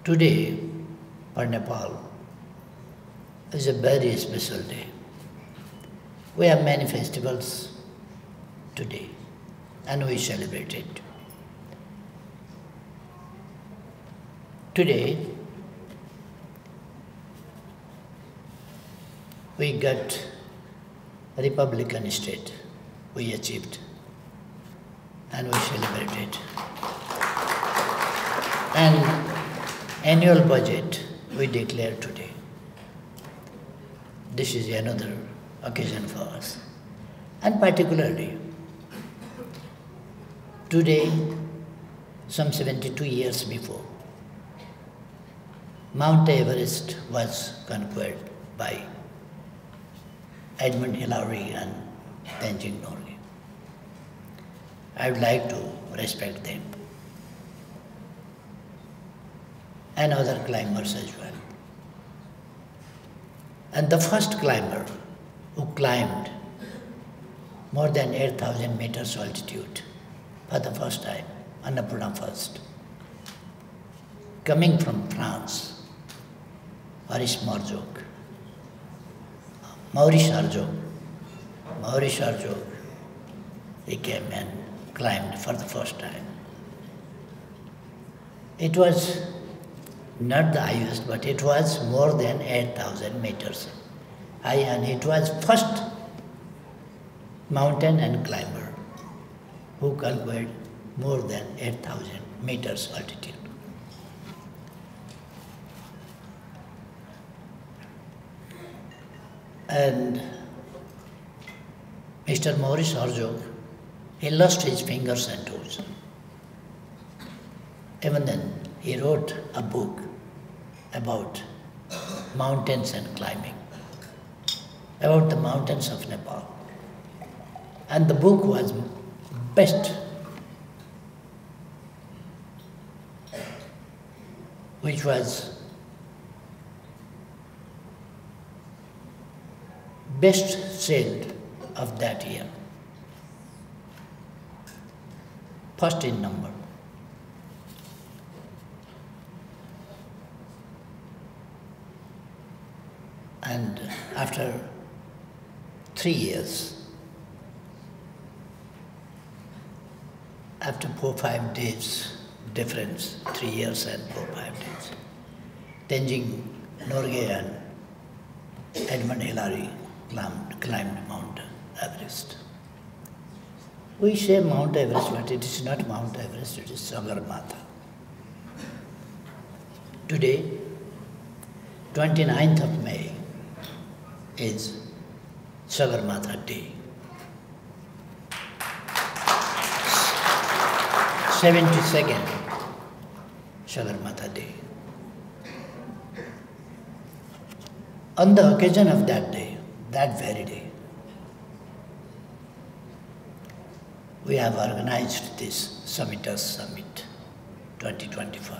Today, for Nepal, is a very special day. We have many festivals today, and we celebrate it. Today, we got a Republican state. We achieved, and we celebrated. And annual budget we declare today. This is another occasion for us. And particularly, today, some 72 years before, Mount Everest was conquered by Edmund Hillary and Tenzing Norgay. I would like to respect them and other climbers as well. And the first climber who climbed more than 8,000 meters altitude for the first time, Annapurna first, coming from France, Maurice Sargeau. Maurice Sargeau, he came and climbed for the first time. It was not the highest, but it was more than 8,000 meters high, and it was first mountain and climber who conquered more than 8,000 meters altitude. And Mr. Maurice Sargeau, he lost his fingers and toes. Even then, he wrote a book about mountains and climbing, about the mountains of Nepal. And the book was best, which was best sold of that year, first in number. And after 3 years, after 4-5 days difference, 3 years and 4-5 days, Tenzing Norgay and Edmund Hillary climbed Mount Everest. We say Mount Everest, but it is not Mount Everest, it is Sagarmatha. Today, 29th of May, is Sagarmatha Day. 72nd Sagarmatha Day. On the occasion of that day, that very day, we have organized this Summiters Summit 2025.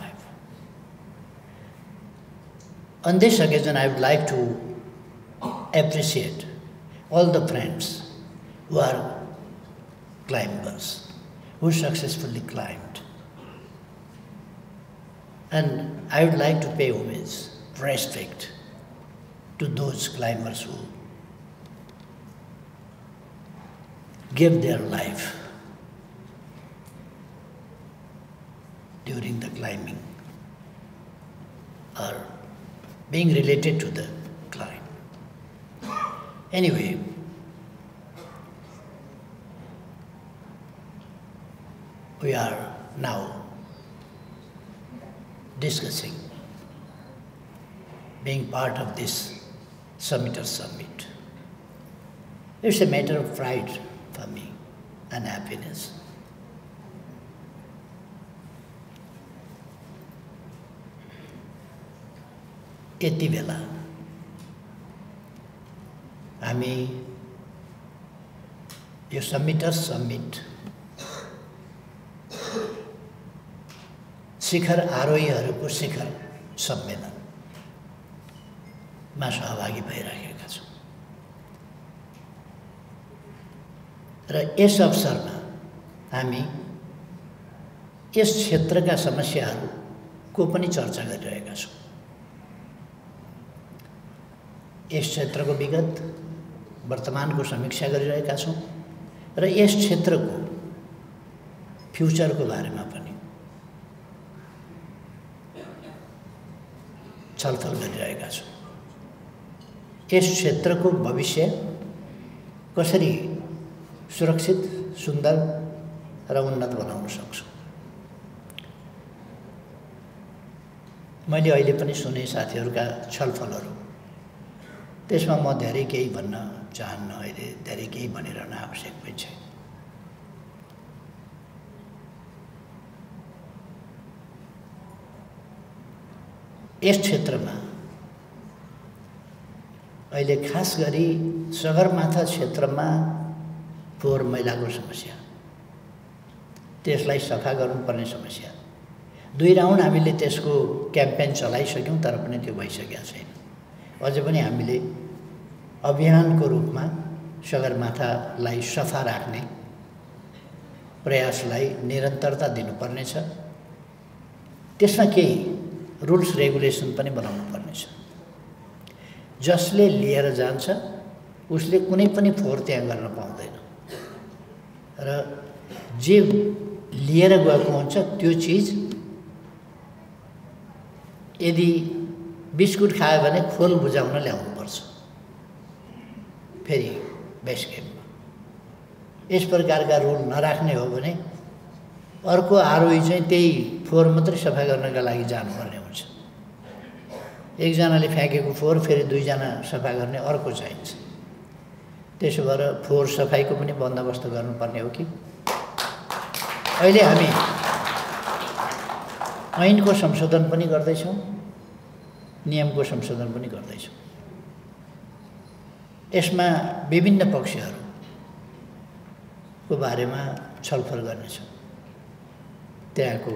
On this occasion, I would like to appreciate all the friends who are climbers, who successfully climbed. And I would like to pay homage, respect to those climbers who give their life during the climbing or being related to the climb. Anyway, we are now discussing being part of this Summiters Summit. It's a matter of pride for me and happiness. यति बेला हामी यो समिटर्स summit शिखर आरोहीहरूको शिखर सम्मेलनमा सहभागी भइरहेका छौँ र यस अवसरमा हामी यस क्षेत्रका समस्याहरू को पनि चर्चा गरिरहेका छौँ। यस क्षेत्रको विगत वर्तमानको समीक्षा गरिरहेका छौँ र यस क्षेत्रको फ्युचरको बारेमा पनि छलफल गरिरहेका छौँ। यस क्षेत्रको भविष्य कसरी सुरक्षित, सुन्दर र उन्नत बनाउन सक्छौँ। मैले अहिले पनि सुने साथीहरूका छलफलहरू, त्यसमा म धेरै केही भन्न चाहन्न। अहिले धेरै केही भनिरहन आवश्यक पनि छैन। यस क्षेत्रमा अहिले खास गरी सगरमाथा क्षेत्रमा फोहोर मैलाको समस्या, त्यसलाई सफा गर्नुपर्ने समस्या, 2 राउन्ड हामीले त्यसको क्याम्पेन चलाइसक्यौँ, तर पनि त्यो भइसकेको छैन। अझै पनि हामीले अभियानको रूपमा सगरमाथालाई सफा राख्ने प्रयासलाई निरन्तरता दिनुपर्नेछ। त्यसमा केही रुल्स रेगुलेसन पनि बनाउनु पर्नेछ। जसले लिएर जान्छ उसले कुनै पनि फोहोर त्यहाँ गर्न पाउँदैन र जे लिएर गएको हुन्छ त्यो चिज यदि बिस्कुट खायो भने खोल बुझाउन ल्याउनुपर्छ फेरि बेस क्याम्पमा। यस प्रकारका रुल नराख्ने हो भने अर्को आरोही चाहिँ त्यही फोहोर मात्रै सफा गर्नका लागि जानुपर्ने हुन्छ। एकजनाले फ्याँकेको फोहोर फेरि 2 जना सफा गर्ने अर्को चाहिन्छ। त्यसो भएर फोहोर सफाइको पनि बन्दोबस्त गर्नुपर्ने हो कि। अहिले हामी ऐनको संशोधन पनि गर्दैछौँ, नियमको संशोधन पनि गर्दैछौँ। यसमा विभिन्न पक्षहरूको बारेमा छलफल गर्नेछौँ। त्यहाँको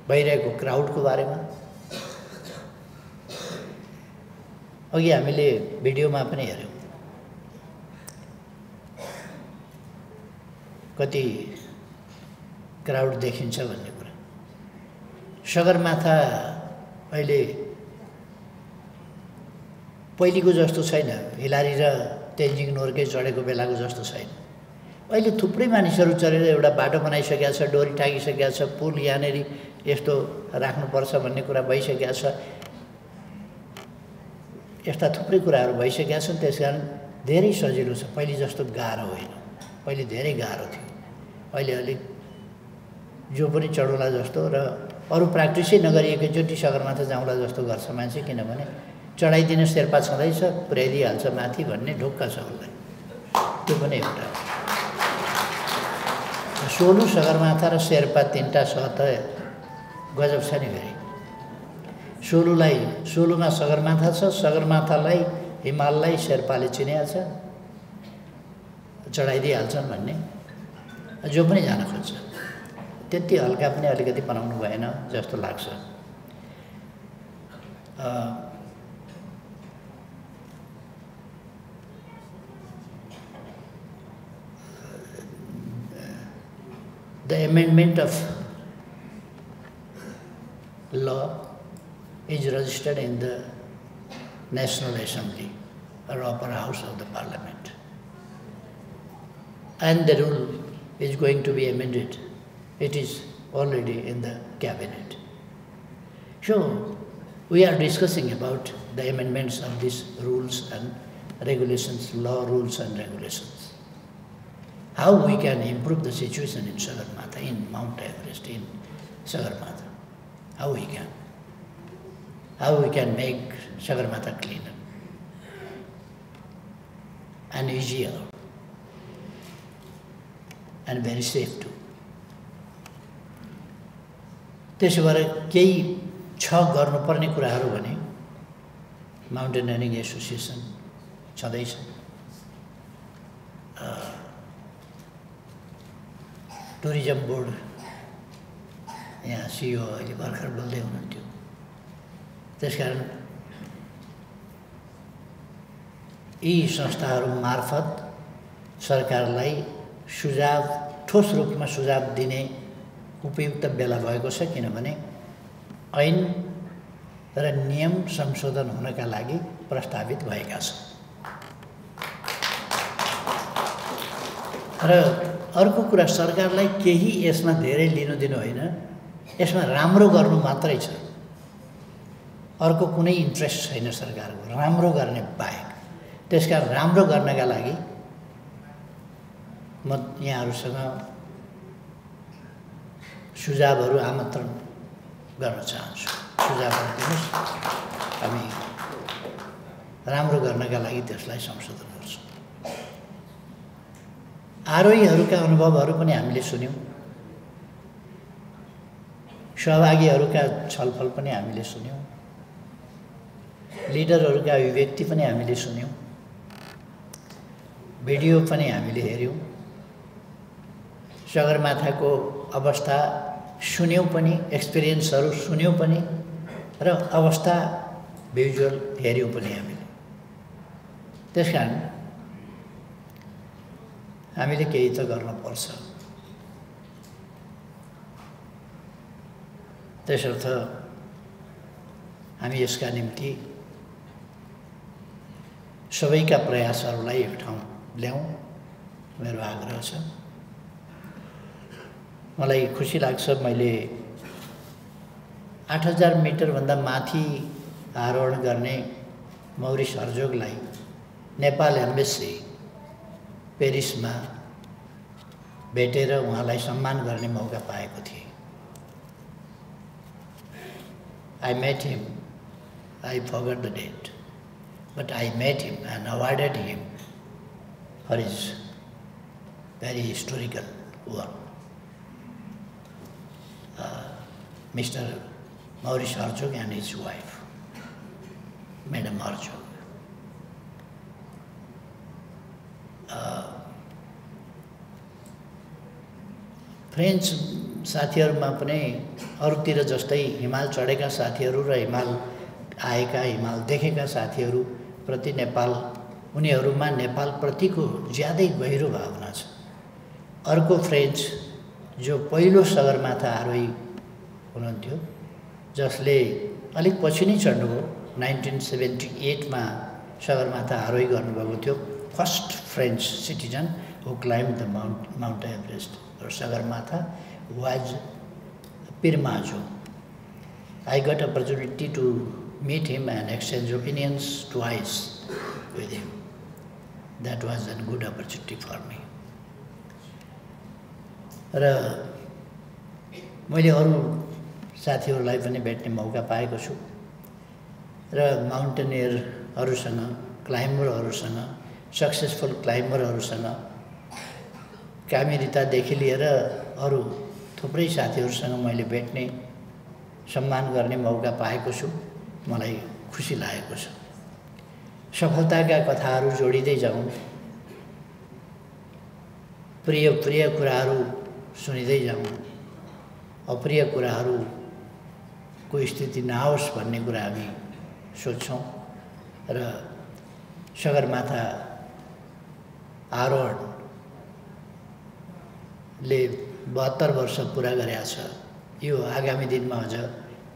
भइरहेको क्राउडको बारेमा, अघि हामीले भिडियोमा पनि हेऱ्यौँ कति क्राउड देखिन्छ भन्ने कुरा। सगरमाथा अहिले पहिलेको जस्तो छैन, हिलारी र तेन्जिङ नोर्गे चढेको बेलाको जस्तो छैन। अहिले थुप्रै मानिसहरू चढेर एउटा बाटो बनाइसकेका छ, डोरी टाँगिसकेका छ, पुल यहाँनेरि यस्तो राख्नुपर्छ भन्ने कुरा भइसकेका छ। यस्ता थुप्रै कुराहरू भइसकेका छन्। त्यसकारण धेरै सजिलो छ, पहिले जस्तो गाह्रो होइन। पहिले धेरै गाह्रो थियो, अहिले अलिक जो पनि चढौँला जस्तो र अरू प्र्याक्टिसै नगरी एकैचोटि सगरमाथा जाउँला जस्तो गर्छ मान्छे। किनभने चढाइदिने शेर्पा छँदैछ, पुर्याइदिइहाल्छ माथि भन्ने ढुक्क छ उसलाई। त्यो पनि एउटा सोलु, सगरमाथा र शेर्पा 3टा छ त गजब छ नि। फेरि सोलुमा सगरमाथा छ, सगरमाथालाई हिमाललाई शेर्पाले चिनिहाल्छ, चढाइदिइहाल्छन् भन्ने जो पनि जान खोज्छ। त्यति हल्का पनि अलिकति बनाउनु भएन जस्तो लाग्छ। The amendment of law is registered in the National Assembly or upper house of the Parliament, and the rule is going to be amended. It is already in the cabinet. So we are discussing about the amendments of these rules and regulations, law, rules and regulations. How we can improve the situation in Sagarmatha, in Mount Everest, in Sagarmatha. How we can make Sagarmatha cleaner and easier and very safe too. त्यसो भएर केही छ गर्नुपर्ने कुराहरू भने mountaineering association छँदैछ, tourism board यहाँ CEO अहिले भर्खर बोल्दै हुनुहुन्थ्यो। त्यसकारण यी संस्थाहरू मार्फत सरकारलाई ठोस रूपमा सुझाव दिने उपयुक्त बेला भएको छ। किनभने ऐन र नियम संशोधन हुनका लागि प्रस्तावित भएका छन्। र अर्को कुरा, सरकारलाई केही यसमा धेरै लिनु दिनु होइन, यसमा राम्रो गर्नु मात्रै छ। अर्को कुनै इन्ट्रेस्ट छैन सरकारको राम्रो गर्ने बाहेक। त्यसकारण राम्रो गर्नका लागि म यहाँहरूसँग सुझावहरू आमन्त्रण गर्न चाहन्छु। सुझावहरू दिनुहोस्, हामी राम्रो गर्नका लागि त्यसलाई संशोधन गर्छौँ। आरोहीहरूका अनुभवहरू पनि हामीले सुन्यौँ, सहभागीहरूका छलफल पनि हामीले सुन्यौँ, लिडरहरूका अभिव्यक्ति पनि हामीले सुन्यौँ, भिडियो पनि हामीले हेऱ्यौँ, सगरमाथाको अवस्था सुन्यौँ पनि, एक्सपिरियन्सहरू सुन्यौँ पनि र अवस्था भिजुअल हेऱ्यौँ पनि हामीले। त्यसकारण हामीले केही त गर्नुपर्छ। त्यसर्थ हामी यसका निम्ति सबैका प्रयासहरूलाई एक ठाउँ ल्याउँ, मेरो आग्रह छ। मलाई खुसी लाग्छ, मैले 8000 मिटरभन्दा माथि आरोहण गर्ने मौरिस हर्जोगलाई नेपाल एम्बेसी पेरिसमा भेटेर उहाँलाई सम्मान गर्ने मौका पाएको थिएँ। I met him, I forgot the date, but I met him and awarded him for his very historical work. Mr. Maurice Herzog and his wife, Madam Herzog. French साथीहरूमा पनि अरूतिर जस्तै हिमाल चढेका साथीहरू र हिमाल आएका, हिमाल देखेका साथीहरूप्रति उनीहरूमा नेपालप्रतिको ज्यादै गहिरो भावना छ। अर्को फ्रेन्च जो पहिलो सगरमाथा आरोही हुनुहुन्थ्यो, जसले अलिक पछि नै चढ्नुभयो, 1978 मा सगरमाथा आरोही गर्नुभएको थियो, first French citizen who climb the Mount Everest or Sagarmatha was Pirmajo. I got opportunity to meet him and exchange opinions twice with him. That was a good opportunity for me. र मैले अरू साथीहरूलाई पनि भेट्ने मौका पाएको छु र माउन्टेनियरहरूसँग, क्लाइम्बरहरूसँग, सक्सेसफुल क्लाइम्बरहरूसँग, कामिरितादेखि लिएर अरू थुप्रै साथीहरूसँग मैले भेट्ने, सम्मान गर्ने मौका पाएको छु। मलाई खुसी लागेको छ। सफलताका कथाहरू जोडिँदै जाउँ, प्रिय कुराहरू सुनिँदै जाउँ, अप्रिय कुराहरूको स्थिति नआओस् भन्ने कुरा हामी सोच्छौँ र सगरमाथा आरोहणले 72 वर्ष पुरा गरेको छ। यो आगामी दिनमा अझ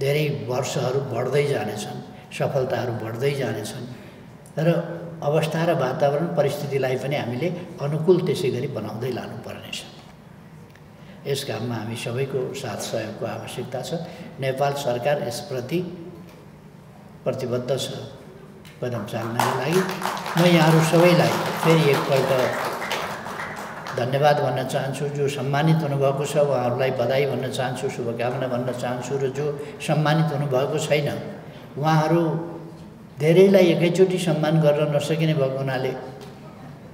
धेरै वर्षहरू बढ्दै जानेछन्, सफलताहरू बढ्दै जानेछन् र अवस्था र वातावरण परिस्थितिलाई पनि हामीले अनुकूल त्यसै गरी बनाउँदै लानुपर्नेछ। यस काममा हामी सबैको साथ सहयोगको आवश्यकता छ। नेपाल सरकार यसप्रति प्रतिबद्ध छ कदम चाल्नका लागि। म यहाँहरू सबैलाई फेरि एकपल्ट धन्यवाद भन्न चाहन्छु। जो सम्मानित हुनुभएको छ उहाँहरूलाई बधाई भन्न चाहन्छु, शुभकामना भन्न चाहन्छु र जो सम्मानित हुनुभएको छैन उहाँहरू धेरैलाई एकैचोटि सम्मान गर्न नसकिने भएको हुनाले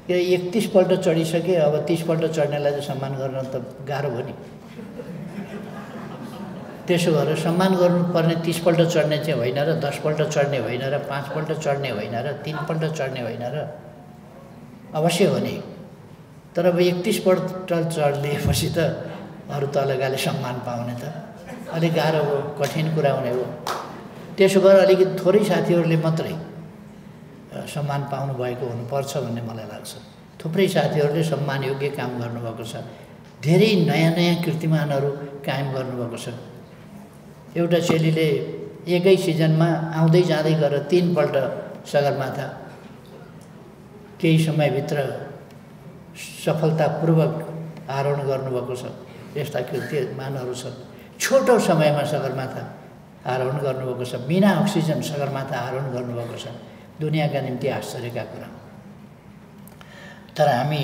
31 पल्ट चढिसके, अब 30 पल्ट चढ्नेलाई त सम्मान गर्न त गाह्रो भयो नि। त्यसो भएर सम्मान गर्नुपर्ने 30 पल्ट चढ्ने चाहिँ होइन र 10 पल्ट चढ्ने होइन र 5 पल्ट चढ्ने होइन र 3 पल्ट चढ्ने होइन र अवश्य हो नि। तर अब 31 पल्ट चढिएपछि त अरू तलगाले सम्मान पाउने त अलिक गाह्रो हो, कठिन कुरा हुने हो। त्यसो भएर अलिकति थोरै साथीहरूले मात्रै सम्मान पाउनु भएको हुनुपर्छ भन्ने मलाई लाग्छ। थुप्रै साथीहरूले सम्मानयोग्य काम गर्नुभएको छ, धेरै नयाँ कीर्तिमानहरू कायम गर्नुभएको छ। एउटा चेलीले एकै सिजनमा आउँदै जाँदै गरेर 3 पल्ट सगरमाथा केही समयभित्र सफलतापूर्वक आरोहण गर्नुभएको छ। यस्ता कीर्तिमानहरू छन्। छोटो समयमा सगरमाथा आरोहण गर्नुभएको छ। बिना अक्सिजन सगरमाथा आरोहण गर्नुभएको छ। दुनियाँका निम्ति आश्चर्यका कुरा। तर हामी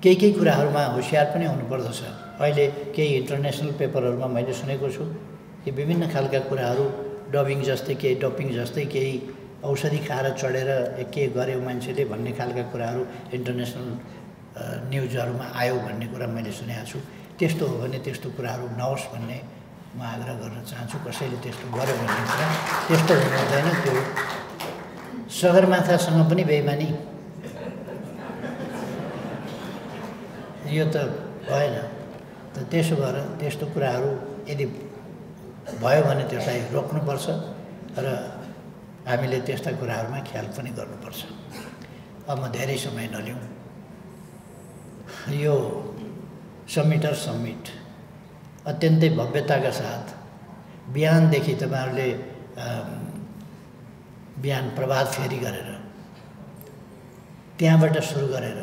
केही कुराहरूमा होसियार पनि हुनुपर्दछ। अहिले केही इन्टरनेसनल पेपरहरूमा मैले सुनेको छु कि विभिन्न खालका कुराहरू डबिङ जस्तै केही डपिङ जस्तै केही औषधि खाएर चढेर के गर्यो मान्छेले भन्ने खालका कुराहरू इन्टरनेसनल न्युजहरूमा आयो भन्ने कुरा मैले सुनेको छु। त्यस्तो हो भने त्यस्तो कुराहरू नहोस् भन्ने म आग्रह गर्न चाहन्छु। कसैले त्यस्तो गर्यो भन्ने कुरा त्यस्तो हुनु हुँदैन। त्यो सगरमाथासँग पनि बेइमानी यो त भएन। त त्यसो भएर त्यस्तो कुराहरू यदि भयो भने त्यसलाई रोक्नुपर्छ र हामीले त्यस्ता कुराहरूमा ख्याल पनि गर्नुपर्छ। अब म धेरै समय नलिउँ। यो समिट अत्यन्तै भव्यताका साथ बिहानदेखि तपाईहरुले बिहान प्रभात फेरी गरेर त्यहाँबाट सुरु गरेर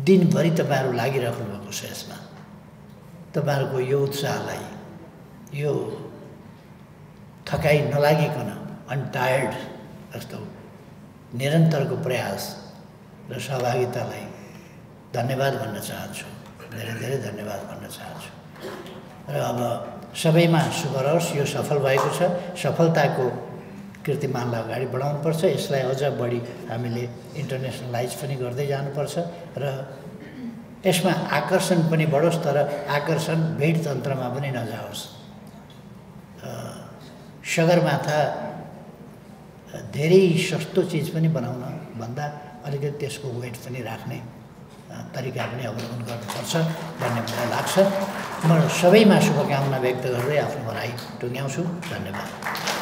दिनभरि तपाईहरु लागिराख्नु भएको छ। यसमा तपाईहरुको यो उत्साहलाई यो थकाइ नलागिकन अनटायर्ड जस्तो निरन्तरको प्रयास र सहभागितालाई धन्यवाद भन्न चाहन्छु। धेरै धेरै धन्यवाद भन्न चाहन्छु। र अब सबैमा शुभ रहोस्। यो सफल भएको छ। सफलताको कीर्तिमानलाई अगाडि बढाउनुपर्छ। यसलाई अझ बढी हामीले इन्टरनेसनलाइज पनि गर्दै जानुपर्छ र यसमा आकर्षण पनि बढोस्। तर आकर्षण भेट तन्त्रमा पनि नजाओस्। सगरमाथा धेरै सस्तो चिज पनि बनाउन भन्दा अलिकति त्यसको वेट पनि राख्ने तरिका पनि अवलम्बन गर्नुपर्छ भन्ने मलाई लाग्छ। म सबैमा शुभकामना व्यक्त गर्दै आफ्नो भनाइ टुङ्ग्याउँछु। धन्यवाद।